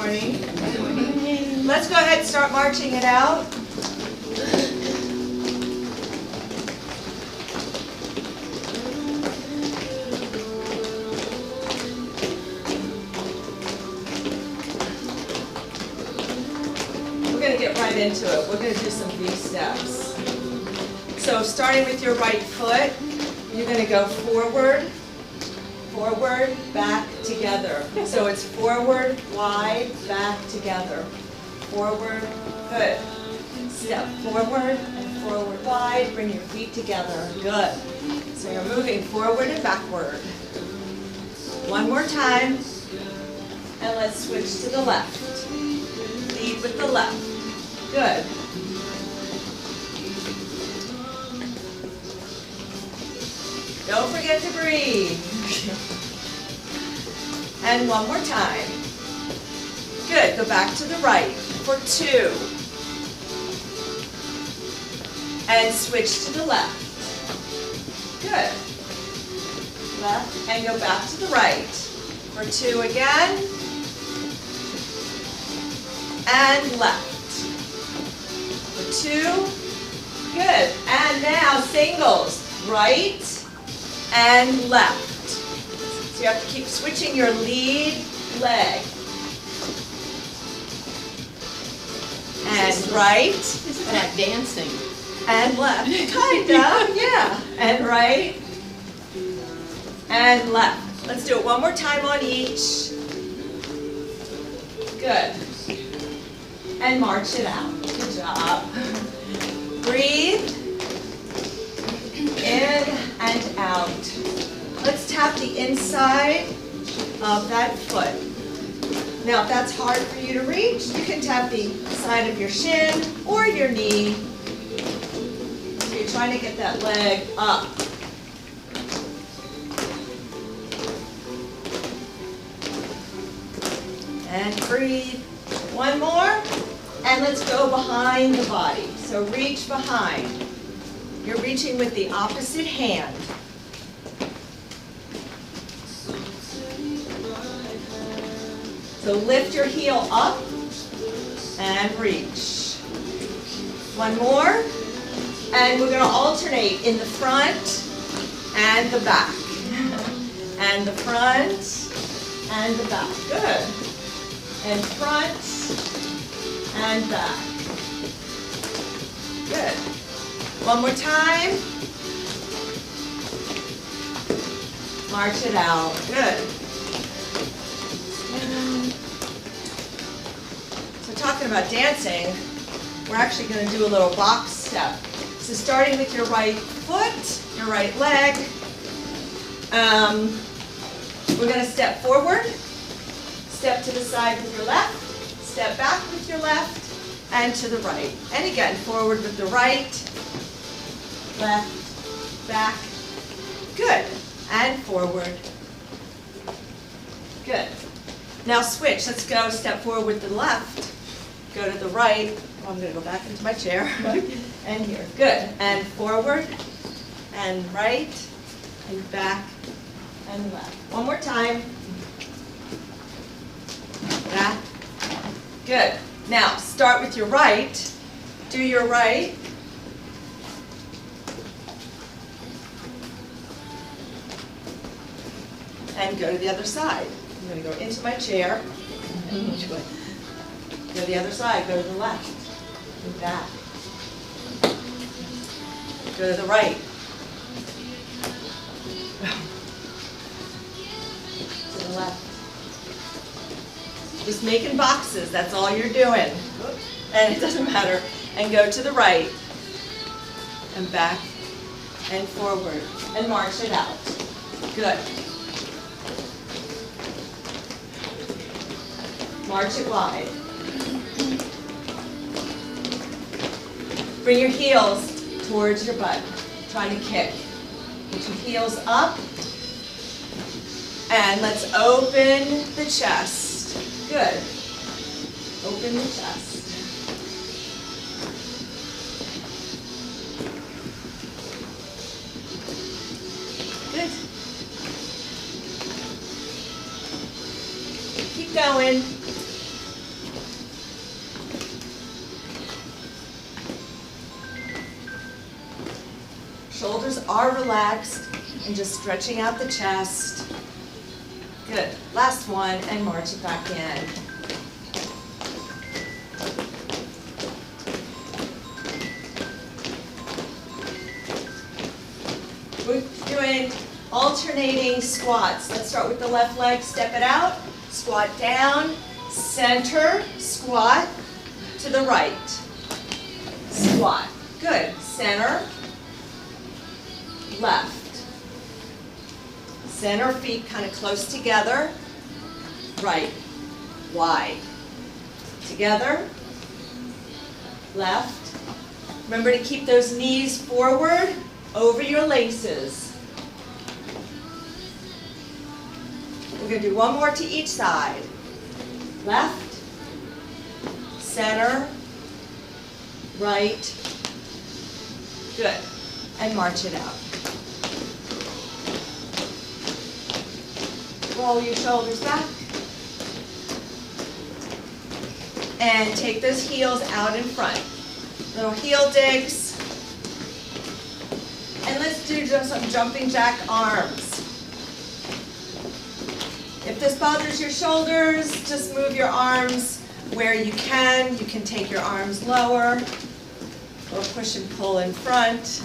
morning. Let's go ahead and start marching it out. We're going to get right into it. We're going to do some V steps. So starting with your right foot, you're going to go forward, forward, back, together. So it's forward, wide, back, together. Forward, good. Step forward and forward, wide. Bring your feet together, good. So you're moving forward and backward. One more time, and let's switch to the left. Lead with the left, good. Don't forget to breathe. And one more time. Good, go back to the right for 2. And switch to the left. Good. Left, and go back to the right for 2 again. And left for 2. Good, and now singles. Right and left. So you have to keep switching your lead leg. And right. This is like dancing. And left. Kinda, yeah. And right. And left. Let's do it one more time on each. Good. And march it out. Good job. Breathe. In and out. Let's tap the inside of that foot. Now, if that's hard for you to reach, you can tap the side of your shin or your knee. So you're trying to get that leg up. And breathe. One more. And let's go behind the body. So reach behind. You're reaching with the opposite hand. So lift your heel up and reach. One more. And we're going to alternate in the front and the back. And the front and the back. Good. And front and back. Good. One more time. March it out. Good. So talking about dancing, we're actually going to do a little box step. So starting with your right foot, your right leg, we're going to step forward, step to the side with your left, step back with your left, and to the right. And again, forward with the right, left, back, good, and forward, good. Now switch, let's go step forward with the left, go to the right, oh, I'm going to go back into my chair, and here, good, and forward, and right, and back, and left. One more time, back, good. Now start with your right, do your right, and go to the other side. I'm going to go into my chair. Which way? Go to the other side. Go to the left. And back. Go to the right. To the left. Just making boxes. That's all you're doing. And it doesn't matter. And go to the right. And back. And forward. And march it out. Good. March it wide. Bring your heels towards your butt. Trying to kick. Get your heels up. And let's open the chest. Good. Open the chest. Good. Keep going. Shoulders are relaxed and just stretching out the chest. Good. Last one, and march it back in. We're doing alternating squats. Let's start with the left leg, step it out, squat down, center, squat, to the right, squat. Good. Center, left. Center, feet kind of close together, right, wide. Together, left. Remember to keep those knees forward, over your laces. We're going to do one more to each side. Left, center, right, good. And march it out. Roll your shoulders back. And take those heels out in front. Little heel digs. And let's do just some jumping jack arms. If this bothers your shoulders, just move your arms where you can. You can take your arms lower or push and pull in front.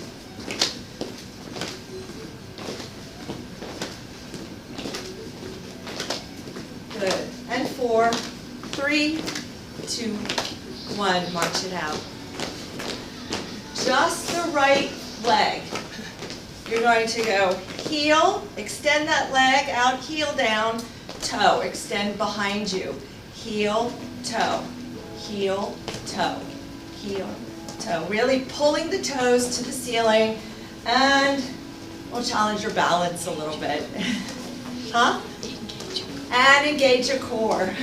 Good. And 4, 3, 2, 1. March it out. Just the right leg. You're going to go heel, extend that leg out, heel down, toe, extend behind you. Heel, toe, heel, toe, heel, toe. Really pulling the toes to the ceiling, and we'll challenge your balance a little bit. Huh? And engage your core.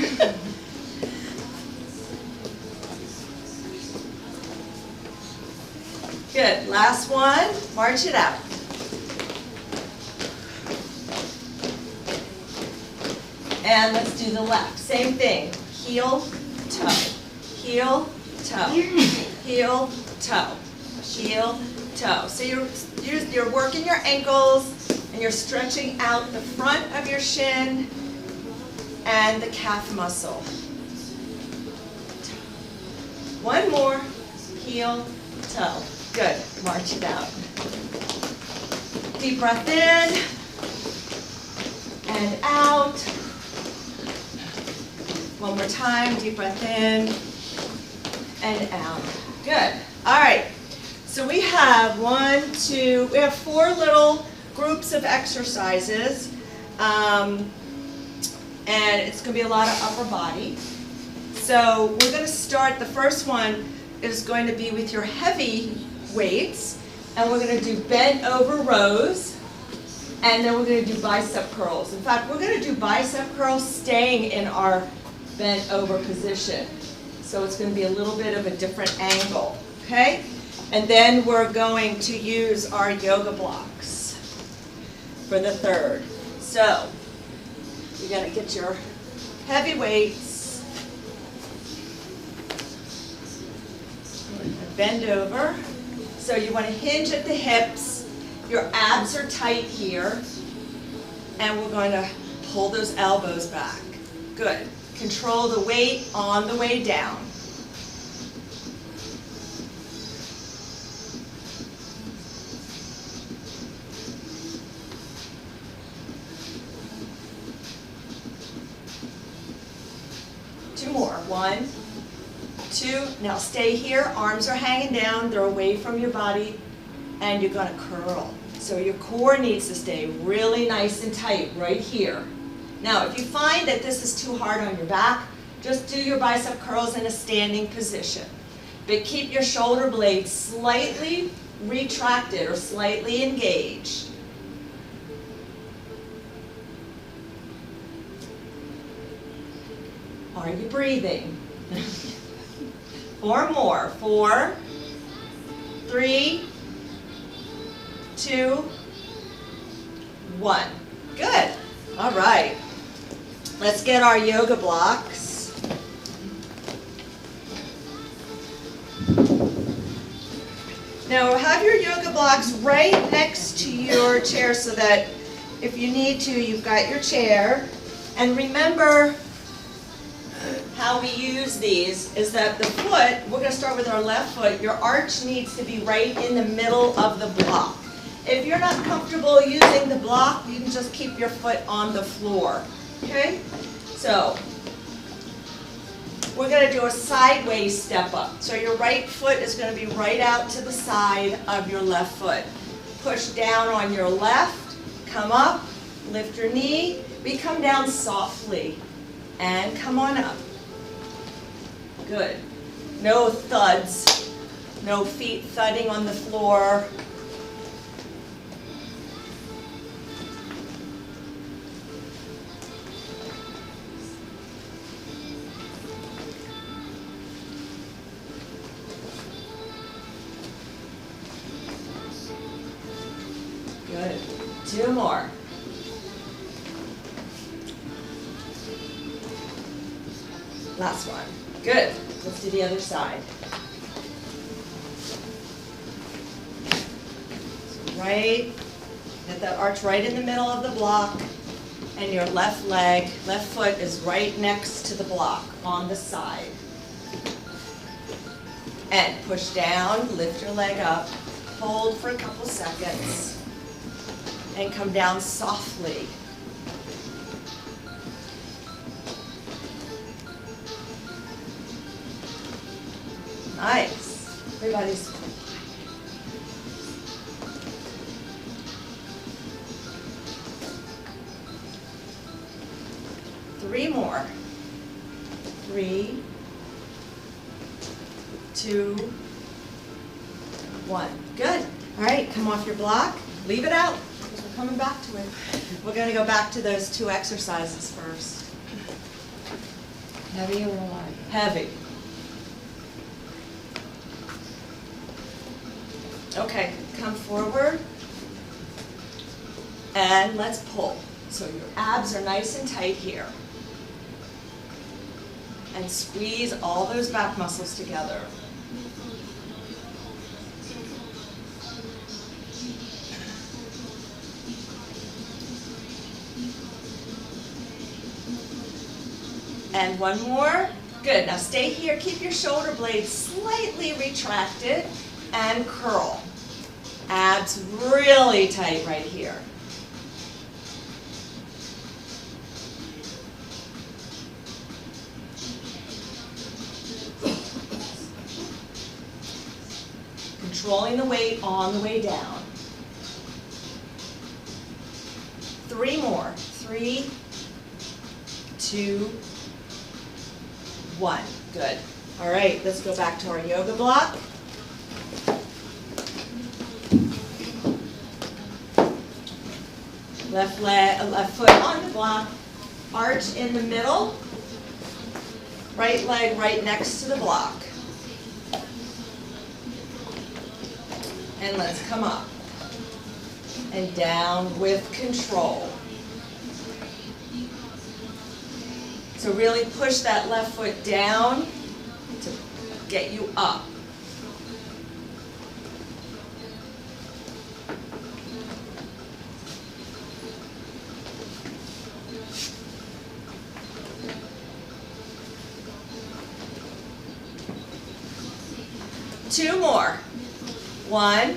Good. Last one. March it out. And let's do the left. Same thing. Heel, toe. Heel, toe. Heel, toe. Heel, toe. So you're working your ankles and you're stretching out the front of your shin and the calf muscle. One more. Heel, toe. Good. March it out. Deep breath in and out. One more time. Deep breath in and out. Good. All right. So we have 4 little groups of exercises. And it's going to be a lot of upper body. So we're going to start, the first one is going to be with your heavy weights, and we're going to do bent over rows, and then we're going to do bicep curls. In fact, we're going to do bicep curls staying in our bent over position. So it's going to be a little bit of a different angle, okay? And then we're going to use our yoga blocks for the third. So you're going to get your heavy weights, bend over. So you want to hinge at the hips. Your abs are tight here. And we're going to pull those elbows back. Good. Control the weight on the way down. Two more. 1, 2. Now stay here. Arms are hanging down. They're away from your body. And you're going to curl. So your core needs to stay really nice and tight right here. Now, if you find that this is too hard on your back, just do your bicep curls in a standing position. But keep your shoulder blades slightly retracted or slightly engaged. Are you breathing? 4 more. 4, 3, 2, 1. Good. All right. Let's get our yoga blocks. Now have your yoga blocks right next to your chair so that if you need to, you've got your chair. And remember how we use these is that the foot, we're going to start with our left foot, your arch needs to be right in the middle of the block. If you're not comfortable using the block, you can just keep your foot on the floor. Okay? So, we're going to do a sideways step up. So your right foot is going to be right out to the side of your left foot. Push down on your left, come up, lift your knee, we come down softly, and come on up. Good. No thuds, no feet thudding on the floor. Good. 2 more. Last one. Good. Let's do the other side. Right. Get that arch right in the middle of the block. And your left leg, left foot is right next to the block on the side. And push down, lift your leg up, hold for a couple seconds. And come down softly. Nice. Everybody's quiet. Three more. 3, 2, 1. Good. All right, come off your block. Leave it out. We're coming back to it. We're going to go back to those 2 exercises first. Heavy or light? Heavy. Okay, come forward. And let's pull. So your abs are nice and tight here. And squeeze all those back muscles together. And one more. Good. Now stay here. Keep your shoulder blades slightly retracted and curl. Abs really tight right here. Controlling the weight on the way down. 3 more. 3, 2, 1. Good. All right, let's go back to our yoga block. Left foot on the block, arch in the middle, right leg right next to the block. And let's come up and down with control. So really push that left foot down to get you up. Two more. 1,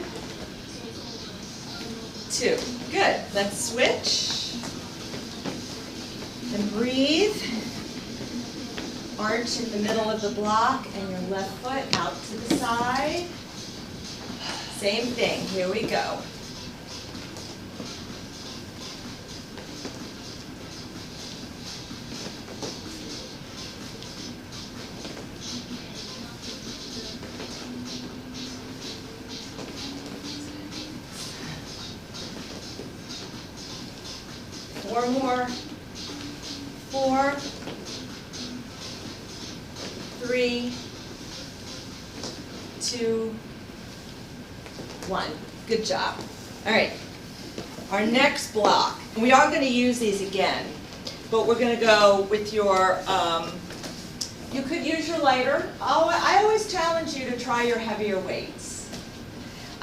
2. Good. Let's switch. And breathe. Arch in the middle of the block and your left foot out to the side. Same thing. Here we go. Four more. 4, 3, 2, 1. Good job. All right. Our next block, and we are going to use these again, but we're going to go with your, you could use your lighter. I always challenge you to try your heavier weights.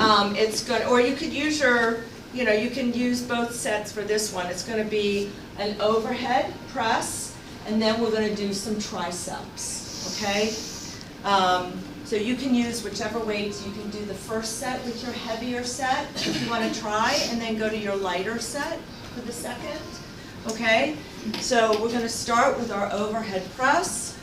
It's good, or you could use your, you can use both sets for this one. It's going to be an overhead press, and then we're going to do some triceps, okay? So you can use whichever weights. You can do the first set with your heavier set if you want to try, and then go to your lighter set for the second, okay? So we're going to start with our overhead press.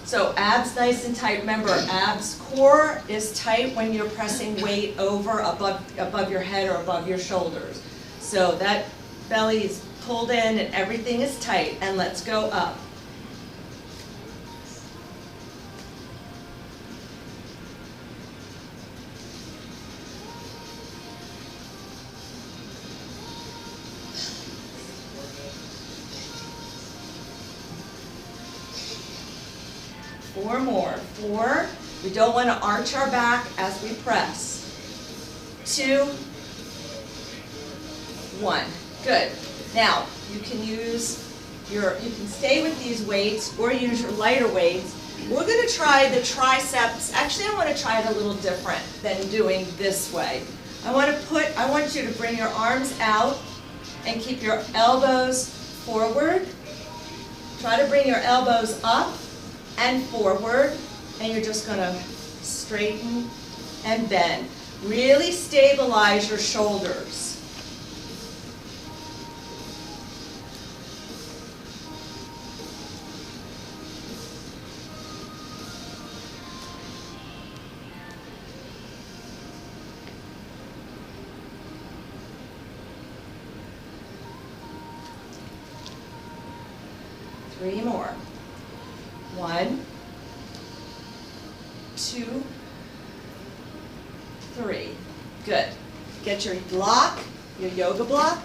So abs nice and tight. Remember, abs core is tight when you're pressing weight over above your head or above your shoulders. So that belly is pulled in and everything is tight. And let's go up. Four more. 4. We don't want to arch our back as we press. 2, 1. Good. Now, you can stay with these weights or use your lighter weights. We're going to try the triceps. Actually, I want to try it a little different than doing this way. I want you to bring your arms out and keep your elbows forward. Try to bring your elbows up and forward, and you're just going to straighten and bend. Really stabilize your shoulders. Three more. 1, 2, 3. Good. Get your block, your yoga block.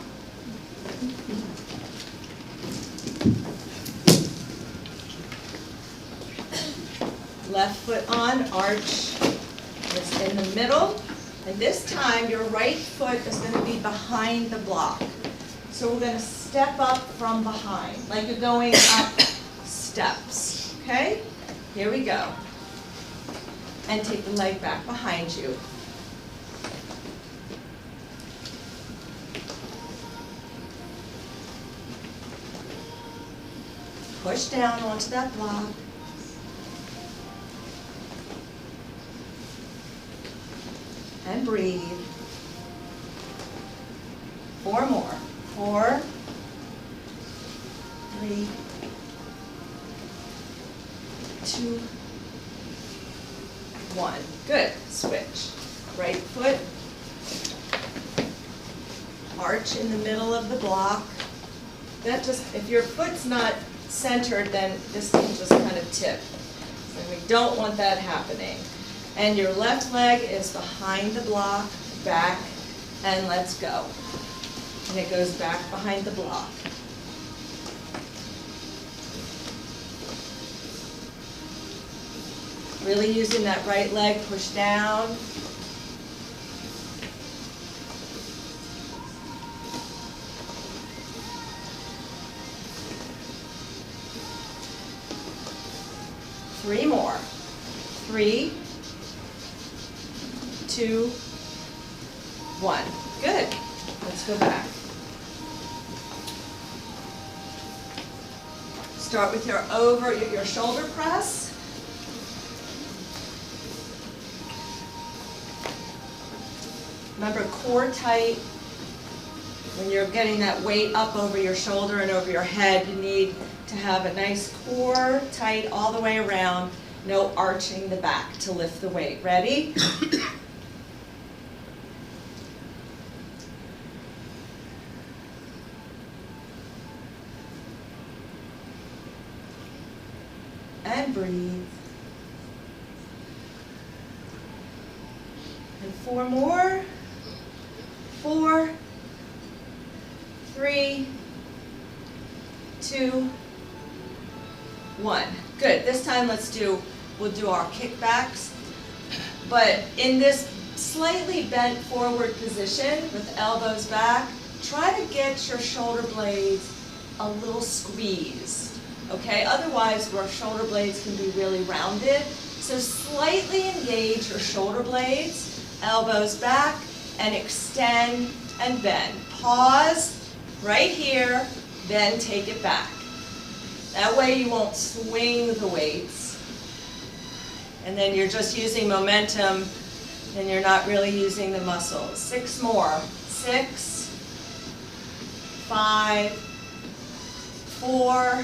Left foot on, arch is in the middle. And this time your right foot is going to be behind the block. So we're going to step up from behind, like you're going up steps. Okay? Here we go. And take the leg back behind you. Push down onto that block. And breathe. 4 more. 4, 3, 2, 1. Good. Switch. Right foot. Arch in the middle of the block. If your foot's not centered, then this can just kind of tip. And we don't want that happening. And your left leg is behind the block, back, and let's go. And it goes back behind the block. Really using that right leg, push down. Three more. 3, 2, 1. Good. Let's go back. Start with your shoulder press. Remember, core tight. When you're getting that weight up over your shoulder and over your head, you need to have a nice core tight all the way around. No arching the back to lift the weight. Ready? And breathe. And 4 more. 4, 3, 2, 1. Good. This time we'll do our kickbacks. But in this slightly bent forward position with elbows back, try to get your shoulder blades a little squeezed. Okay? Otherwise, our shoulder blades can be really rounded. So slightly engage your shoulder blades, elbows back, and extend and bend. Pause right here, then take it back. That way you won't swing the weights. And then you're just using momentum and you're not really using the muscles. 6 more. 6, 5, 4,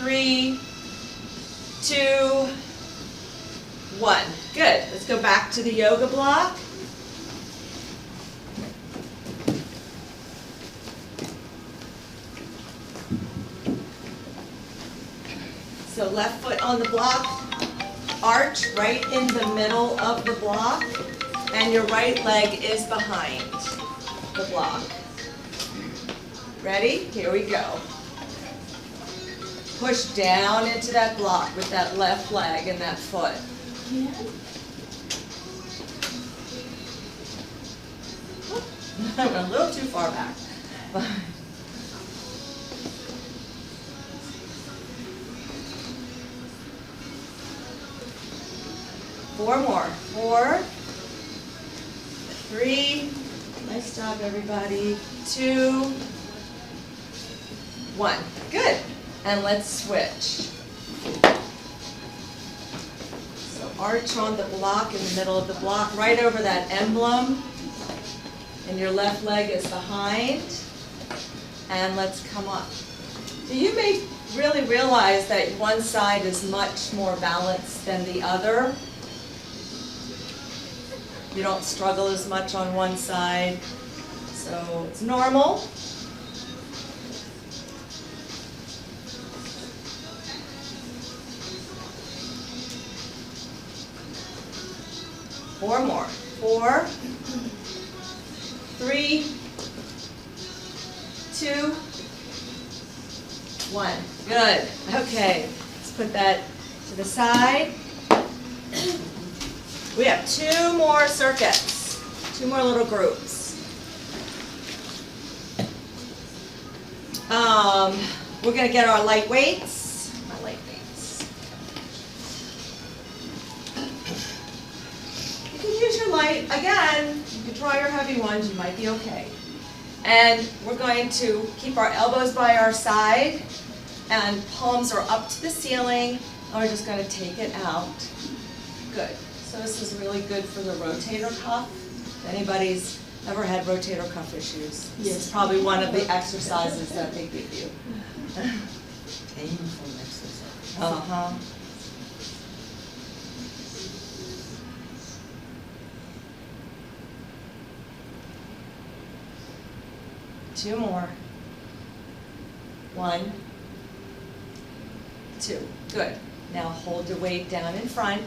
3, 2, 1. Good. Let's go back to the yoga block. So left foot on the block, arch right in the middle of the block, and your right leg is behind the block. Ready? Here we go. Push down into that block with that left leg and that foot. I went a little too far back. 4 more. 4, 3, nice job everybody. 2, 1. Good. And let's switch. So arch on the block in the middle of the block, right over that emblem. And your left leg is behind. And let's come up. So you may really realize that one side is much more balanced than the other. You don't struggle as much on one side, so it's normal. Four more. 4, 3, 2, 1. Good. Okay, let's put that to the side. We have 2 more circuits, 2 more little groups. We're going to get our light weights. My light weights. You can use your light, again, you can try your heavy ones, you might be okay. And we're going to keep our elbows by our side, and palms are up to the ceiling, and we're just going to take it out. Good. So this is really good for the rotator cuff. If anybody's ever had rotator cuff issues, this is probably one of the exercises that they give you. Painful exercise. Uh-huh. Two more. 1, 2. Good. Now hold your weight down in front,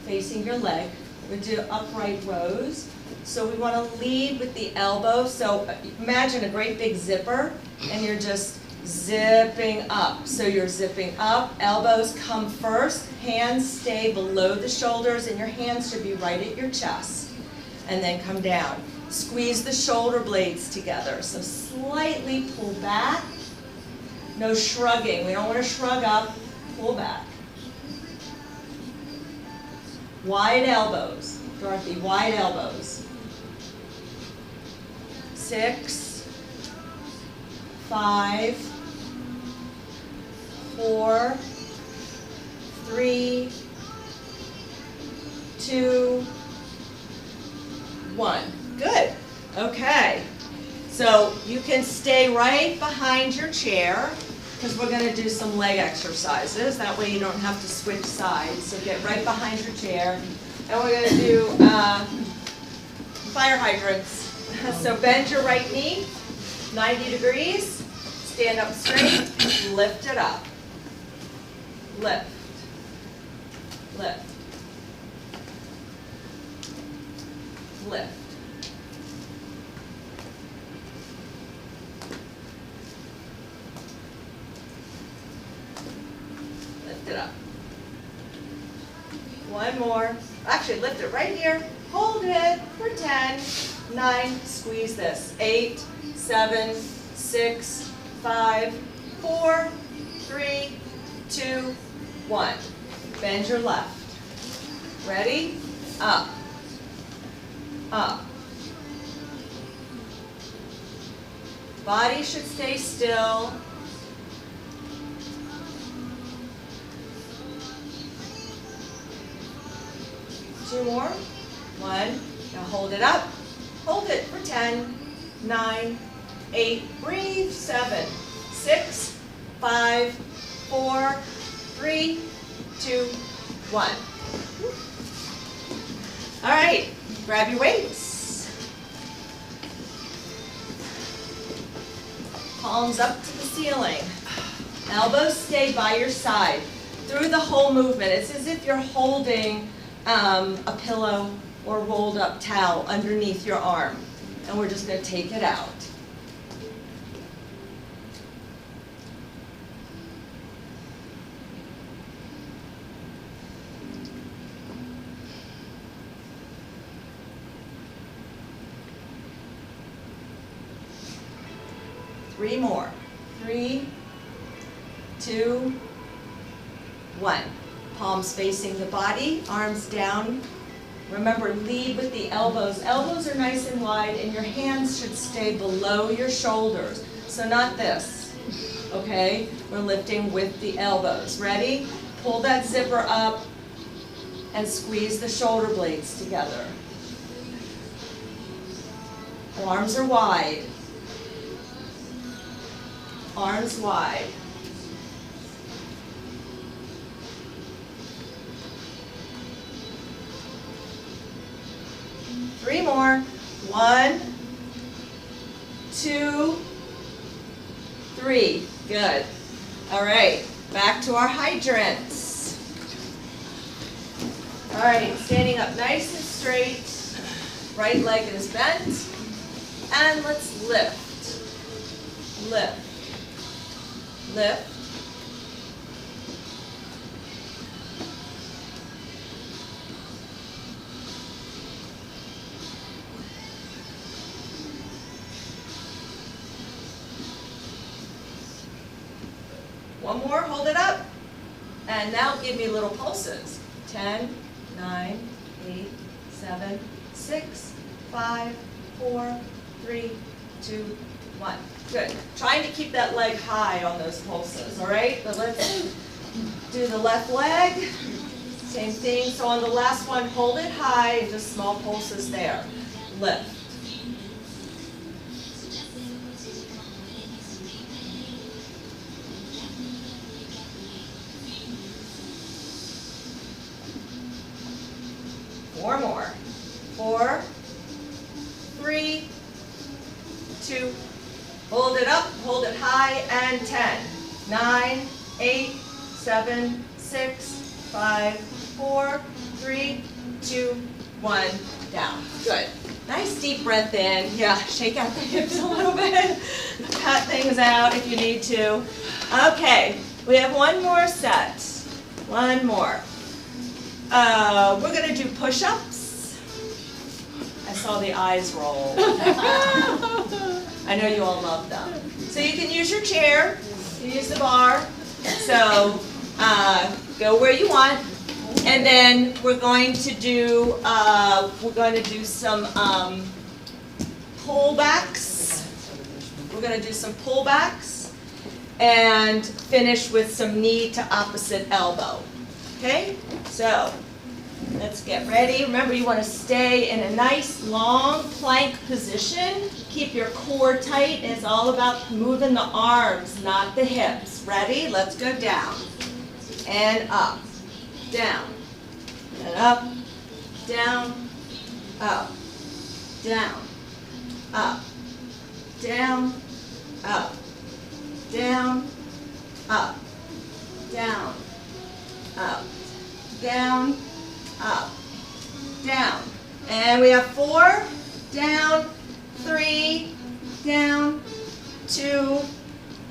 facing your leg. We're going to do upright rows. So we want to lead with the elbow. So imagine a great big zipper, and you're just zipping up. So you're zipping up, elbows come first, hands stay below the shoulders, and your hands should be right at your chest. And then come down. Squeeze the shoulder blades together. So slightly pull back. No shrugging. We don't want to shrug up. Pull back. Wide elbows. Dorothy, wide elbows. 6, 5, 4, 3, 2, 1. Good. Okay. So you can stay right behind your chair because we're going to do some leg exercises. That way you don't have to switch sides. So get right behind your chair. And we're going to do fire hydrants. So bend your right knee, 90 degrees. Stand up straight. Lift it up. Lift. Lift. Lift. Lift it up. One more. Actually, lift it right here. Hold it for 10, 9, squeeze this. 8, 7, 6, 5, 4, 3, 2, 1. Bend your left. Ready? Up. Up. Body should stay still. Two more. One. Now hold it up. Hold it for 10, 9, 8. Breathe. 7, 6, 5, 4, 3, 2, 1. All right. Grab your weights. Palms up to the ceiling. Elbows stay by your side through the whole movement. It's as if you're holding a pillow or rolled up towel underneath your arm. And we're just going to take it out. Three more. 3, 2, 1. Palms facing the body, arms down. Remember, lead with the elbows. Elbows are nice and wide, and your hands should stay below your shoulders. So not this, okay? We're lifting with the elbows. Ready? Pull that zipper up and squeeze the shoulder blades together. Arms are wide. Arms wide. Three more. 1, 2, 3. Good. All right. Back to our hydrants. All right. Standing up nice and straight. Right leg is bent. And let's lift. Lift. Lift. One more, hold it up. And now give me little pulses. 10, 9, 8, 7, 6, 5, 4, 3, 2, 1. Good. Trying to keep that leg high on those pulses, all right? But let's do the left leg. Same thing. So on the last one, hold it high and just small pulses there. Lift. Four more. 4, 3, 2, hold it up, hold it high, and 10, 9, 8, 7, 6, 5, 4, 3, 2, 1, down. Good. Nice deep breath in. Yeah, shake out the hips a little bit. Cut things out if you need to. Okay, we have one more set. One more. We're going to do push-ups. I saw the eyes roll. I know you all love them. So you can use your chair, you use the bar. So go where you want. And then we're going to do some pullbacks. We're going to do some pullbacks and finish with some knee to opposite elbow. Okay? So let's get ready. Remember, you want to stay in a nice long plank position. Keep your core tight. It's all about moving the arms, not the hips. Ready? Let's go down and up, down, and up, down, up, down, up, down, up, down, up, down, up, down, up, down. And we have 4, down, 3, down, 2,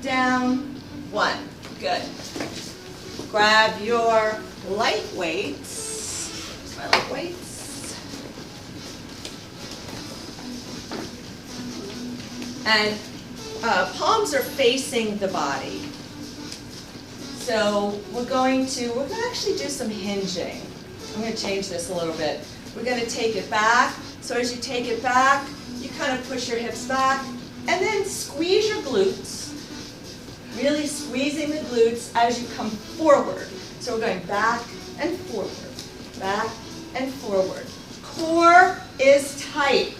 down, 1. Good. Grab your light weights. Here's my light weights. And palms are facing the body. So we're going to actually do some hinging. I'm going to change this a little bit. We're going to take it back. So as you take it back, you kind of push your hips back, and then squeeze your glutes. Really squeezing the glutes as you come forward. So we're going back and forward, back and forward. Core is tight.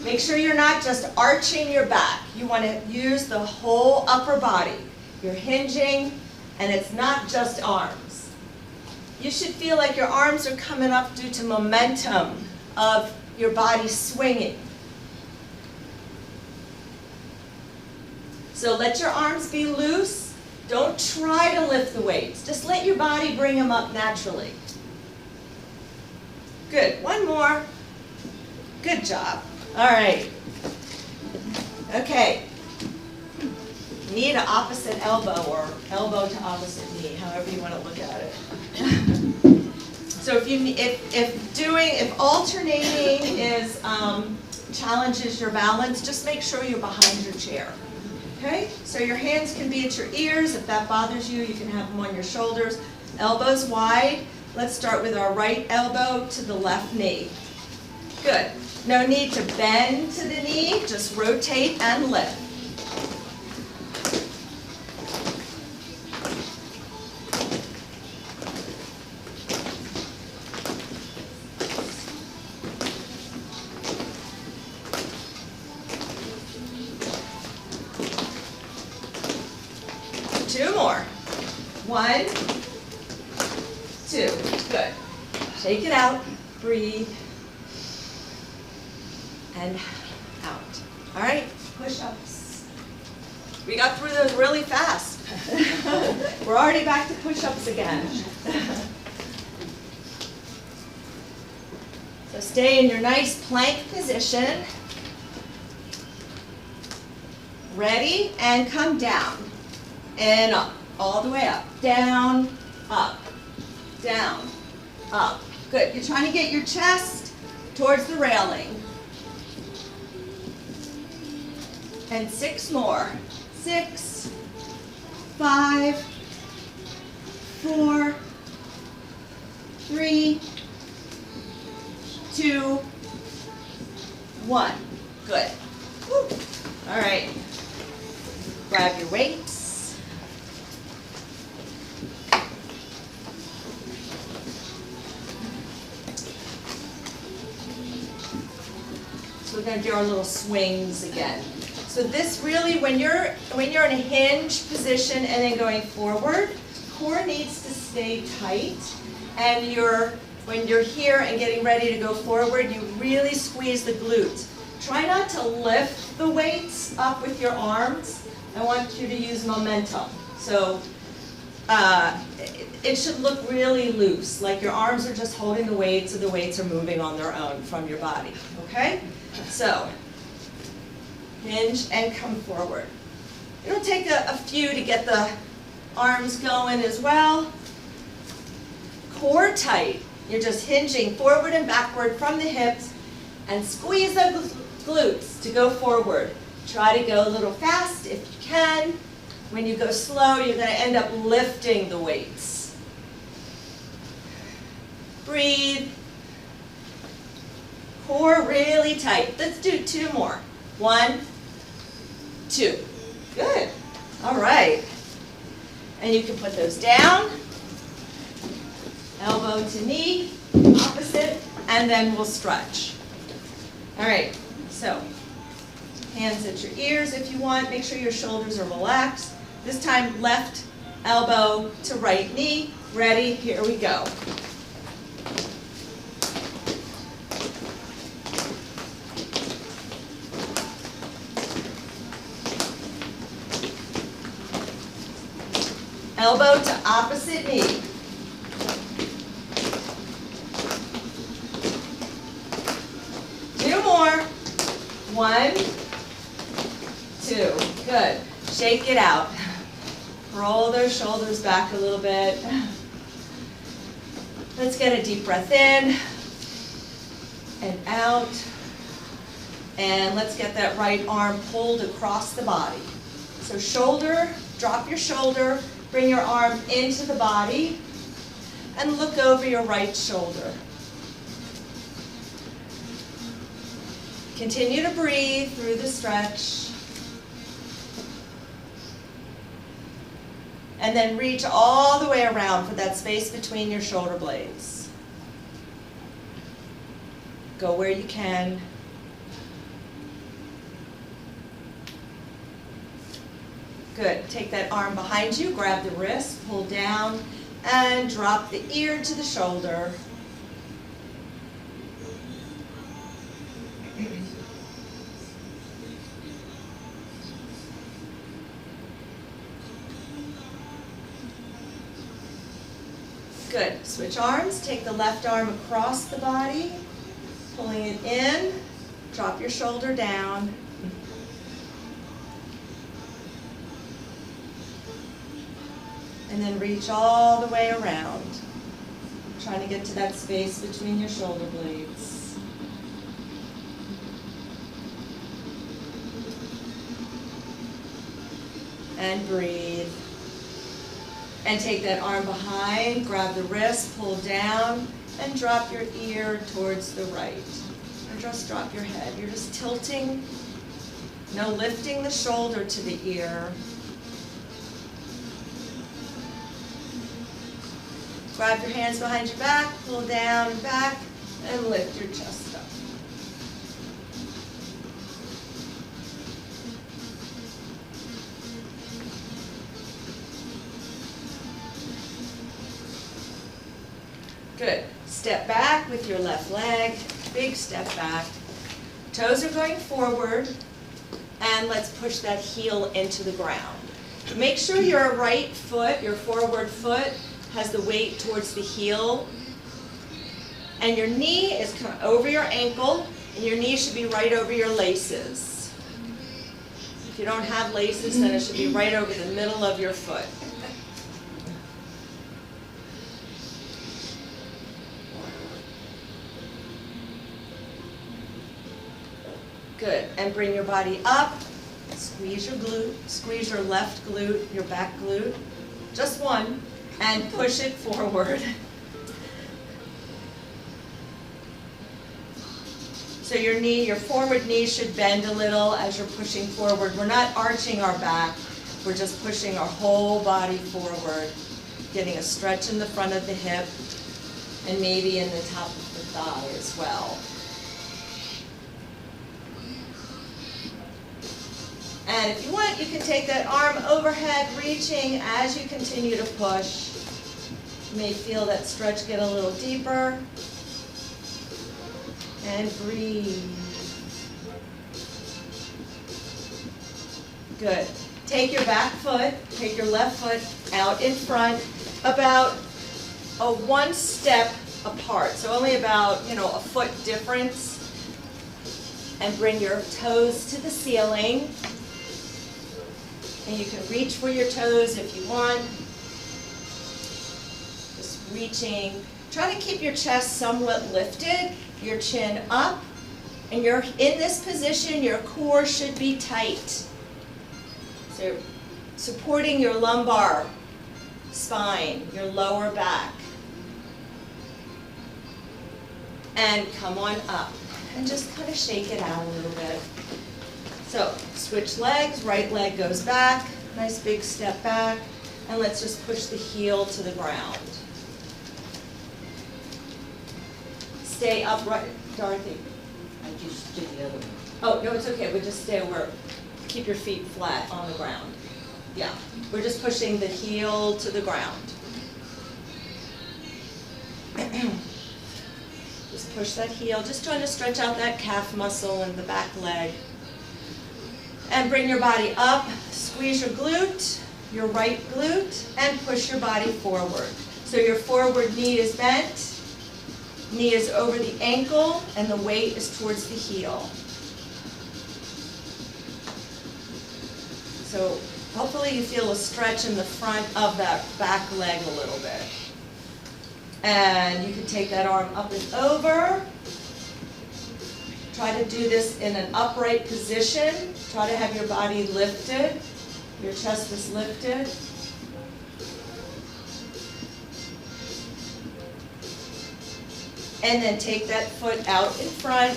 Make sure you're not just arching your back. You want to use the whole upper body. You're hinging, and it's not just arms. You should feel like your arms are coming up due to momentum of your body swinging. So let your arms be loose. Don't try to lift the weights. Just let your body bring them up naturally. Good. One more. Good job. All right. Okay. Knee to opposite elbow, or elbow to opposite knee, however you want to look at it. So if alternating is challenges your balance, just make sure you're behind your chair. Okay? So your hands can be at your ears. If that bothers you, you can have them on your shoulders. Elbows wide. Let's start with our right elbow to the left knee. Good. No need to bend to the knee. Just rotate and lift. Two more. 1, 2. Good. Shake it out. Breathe. And out. All right. Push-ups. We got through those really fast. We're already back to push-ups again. So stay in your nice plank position. Ready? And come down. And up, all the way up, down, up, down, up. Good, you're trying to get your chest towards the railing. And 6 more. 6, 5, 4, 3, 2, 1. Good. Woo. All right, grab your weights. We're going to do our little swings again. So this really, when you're in a hinge position and then going forward, core needs to stay tight. And when you're here and getting ready to go forward, you really squeeze the glutes. Try not to lift the weights up with your arms. I want you to use momentum. So it should look really loose, like your arms are just holding the weights, so the weights are moving on their own from your body. Okay? So, hinge and come forward. It'll take a few to get the arms going as well. Core tight. You're just hinging forward and backward from the hips and squeeze the glutes to go forward. Try to go a little fast if you can. When you go slow, you're going to end up lifting the weights. Breathe. Core really tight. Let's do 2 more. 1, 2. Good. All right. And you can put those down. Elbow to knee, opposite, and then we'll stretch. All right. So, hands at your ears if you want. Make sure your shoulders are relaxed. This time, left elbow to right knee. Ready? Here we go. Elbow to opposite knee. Two more. 1, 2. Good. Shake it out. Roll those shoulders back a little bit. Let's get a deep breath in and out. And let's get that right arm pulled across the body. So shoulder, drop your shoulder. Bring your arm into the body, and look over your right shoulder. Continue to breathe through the stretch. And then reach all the way around for that space between your shoulder blades. Go where you can. Good. Take that arm behind you, grab the wrist, pull down, and drop the ear to the shoulder. Good. Switch arms. Take the left arm across the body, pulling it in. Drop your shoulder down. And then reach all the way around. Trying to get to that space between your shoulder blades. And breathe. And take that arm behind, grab the wrist, pull down, and drop your ear towards the right. Or just drop your head. You're just tilting, no lifting the shoulder to the ear. Grab your hands behind your back, pull down and back, and lift your chest up. Good. Step back with your left leg, big step back. Toes are going forward, and let's push that heel into the ground. Make sure your right foot, your forward foot, has the weight towards the heel, and your knee is over your ankle, and your knee should be right over your laces. If you don't have laces, then it should be right over the middle of your foot. Good, and bring your body up, squeeze your glute, squeeze your left glute, your back glute, just one, and push it forward. So your knee, your forward knee should bend a little as you're pushing forward. We're not arching our back, we're just pushing our whole body forward, getting a stretch in the front of the hip, and maybe in the top of the thigh as well. And if you want, you can take that arm overhead, reaching as you continue to push. You may feel that stretch get a little deeper. And breathe. Good. Take your back foot, take your left foot out in front, about a 1 step apart. So only about, a foot difference. And bring your toes to the ceiling. And you can reach for your toes if you want. Just reaching. Try to keep your chest somewhat lifted, your chin up, and you're in this position, your core should be tight. So supporting your lumbar spine, your lower back. And come on up. And just kind of shake it out a little bit. So switch legs, right leg goes back, nice big step back, and let's just push the heel to the ground. Stay upright, Dorothy. I just did the other one. Oh, no, it's okay, we'll just stay where, keep your feet flat on the ground. Yeah, we're just pushing the heel to the ground. Just push that heel, just trying to stretch out that calf muscle and the back leg. And bring your body up, squeeze your glute, your right glute, and push your body forward. So your forward knee is bent, knee is over the ankle, and the weight is towards the heel. So hopefully you feel a stretch in the front of that back leg a little bit. And you can take that arm up and over. Try to do this in an upright position. Try to have your body lifted. Your chest is lifted. And then take that foot out in front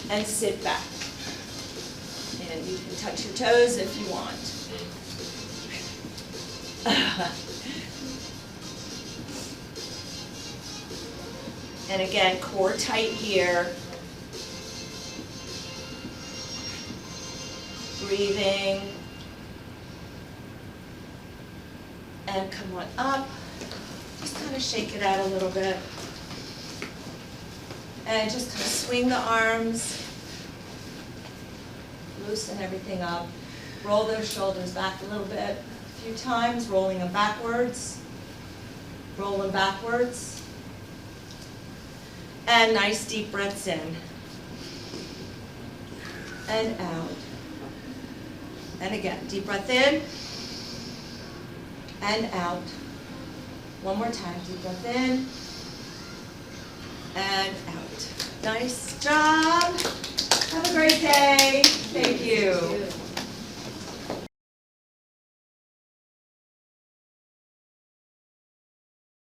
and sit back. And you can touch your toes if you want. And again, core tight here. Breathing. And come on up. Just kind of shake it out a little bit. And just kind of swing the arms. Loosen everything up. Roll those shoulders back a little bit. A few times, rolling them backwards. Roll them backwards. And nice deep breaths in. And out. And again, deep breath in. And out. One more time, deep breath in. And out. Nice job. Have a great day.